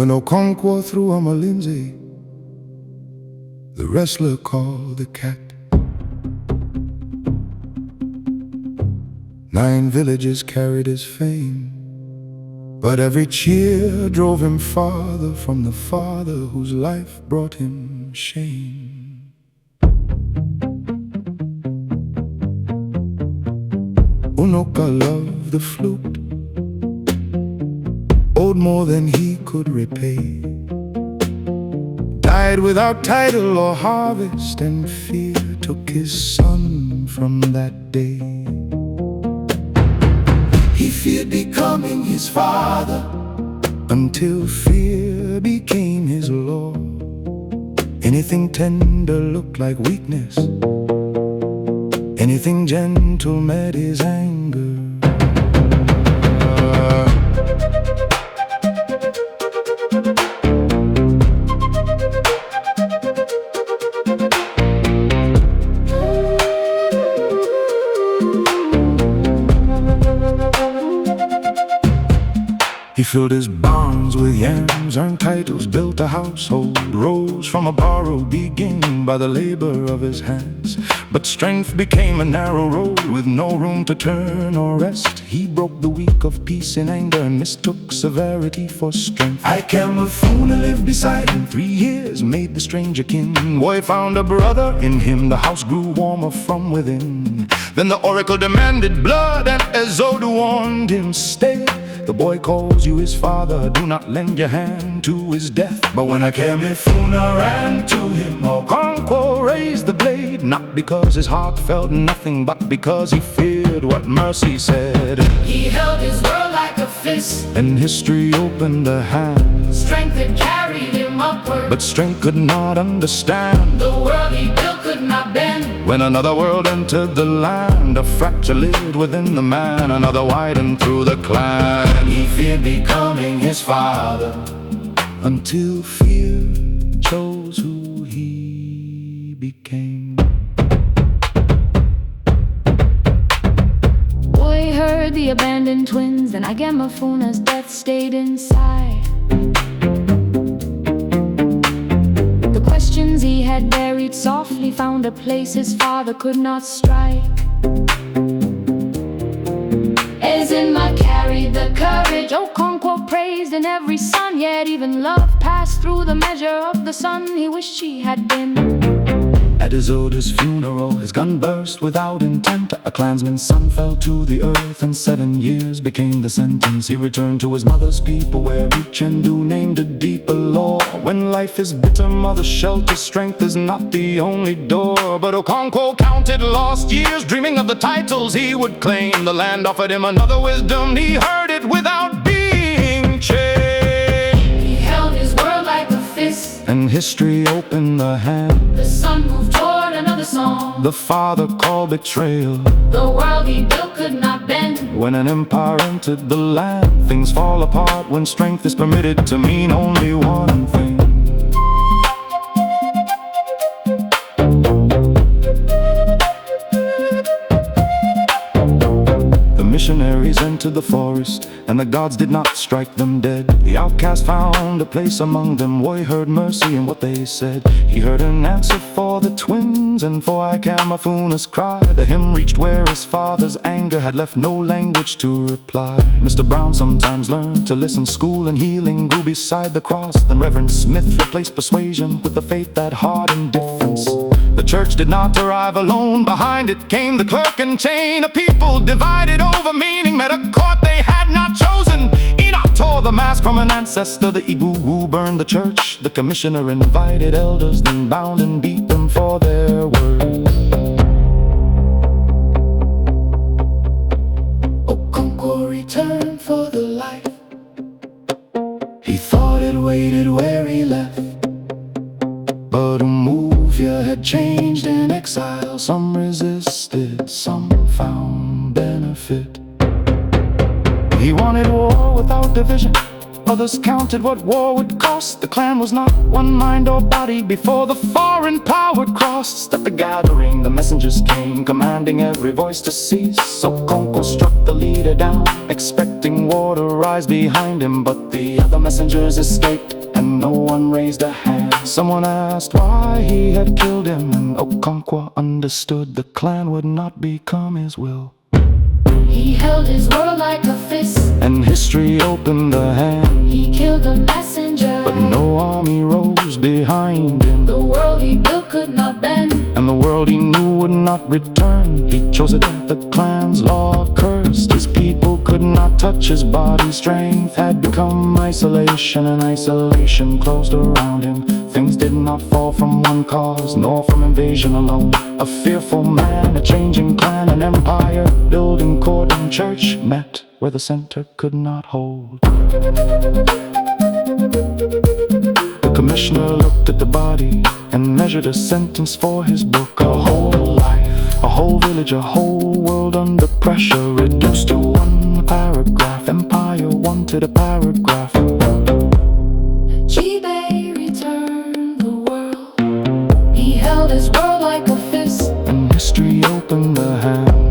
When Okonkwo threw Amalinze, the wrestler called the cat. 9 villages carried his fame, but every cheer drove him farther from the father whose life brought him shame. Unoka loved the flute, owed more than he could repay, died without title or harvest, and fear took his son from that day. He feared becoming his father, until fear became his law. Anything tender looked like weakness, anything gentle met his anger. He filled his barns with yams, earned titles, built a household, rose from a borrowed beginning by the labor of his hands. But strength became a narrow road with no room to turn or rest. He broke the weak of peace in anger and mistook severity for strength. Ikemefuna lived beside him 3 years, made the stranger kin. Nwoye found a brother in him, the house grew warmer from within. Then the oracle demanded blood, and Ezeudu warned him, stay. The boy calls you his father, do not lend your hand to his death. But when Ikemefuna ran to him, Okonkwo raised the blade, not because his heart felt nothing, but because he feared what mercy said. He held his world like a fist, and history opened a hand. Strength had carried him upward, but strength could not understand. The world he built could not bend. When another world entered the land, a fracture lived within the man, another widened through the clan. He feared becoming his father, until fear chose who he became. Boy heard the abandoned twins, and Ikemefuna's death stayed inside. The questions he had buried softly found a place his father could not strike. Ezeudu carried the courage Okonkwo praised in every son, yet even love passed through the measure of the son he wished he had been. At Ezeudu's funeral, his gun burst without intent. A clansman's son fell to the earth, and 7 years became the sentence. He returned to his mother's people, where each Hindu named a deeper law. When life is bitter, mother's shelter, strength is not the only door. But Okonkwo counted lost years, dreaming of the titles he would claim. The land offered him another wisdom, he heard it without being chained. He held his world like a fist, and history opened the hand. The sun moved toward another song, the father called betrayal. The world he built could not bend. When an empire entered the land, things fall apart when strength is permitted to mean only one thing. The missionaries entered the forest, and the gods did not strike them dead. The outcast found a place among them. Nwoye heard mercy in what they said. He heard an answer for the twins and for Ikemefuna's cry. The hymn reached where his father's anger had left no language to reply. Mr. Brown sometimes learned to listen. School and healing grew beside the cross. Then Reverend Smith replaced persuasion with the faith that hardened difference. The church did not arrive alone. Behind it came the clerk in chain. A people divided over meaning met a court they had not chosen. Enoch tore the mask from an ancestor. The Igbo burned the church. The commissioner invited elders, then bound and beat them for their words. Okonkwo returned for the life he thought it waited where he left. But Umuofia had changed in exile. Some resisted, some found benefit. He wanted war without division. Others counted what war would cost. The clan was not one mind or body before the foreign power crossed. At the gathering, the messengers came, commanding every voice to cease. Okonkwo struck the leader down, expecting war to rise behind him, but the other messengers escaped. and no one raised a hand. Someone asked why he had killed him, and Okonkwo understood the clan would not become his will. He held his world like a fist, And history opened the hand, he killed the messenger. but no army rose behind him. The world he built could not bend, And the world he knew would not return. He chose a death the clan's law cursed. His people could not touch his body. Strength had become isolation, and isolation closed around him. Things did not fall from one cause, nor from invasion alone. A fearful man, a changing clan, an empire, building court and church met where the center could not hold. The commissioner looked at the body and measured a sentence for his book. A whole life, a whole village, a whole world under pressure, reduced to one paragraph. Empire wanted a paragraph. Jibe returned the world. He held his world like a fist, And history opened the hand.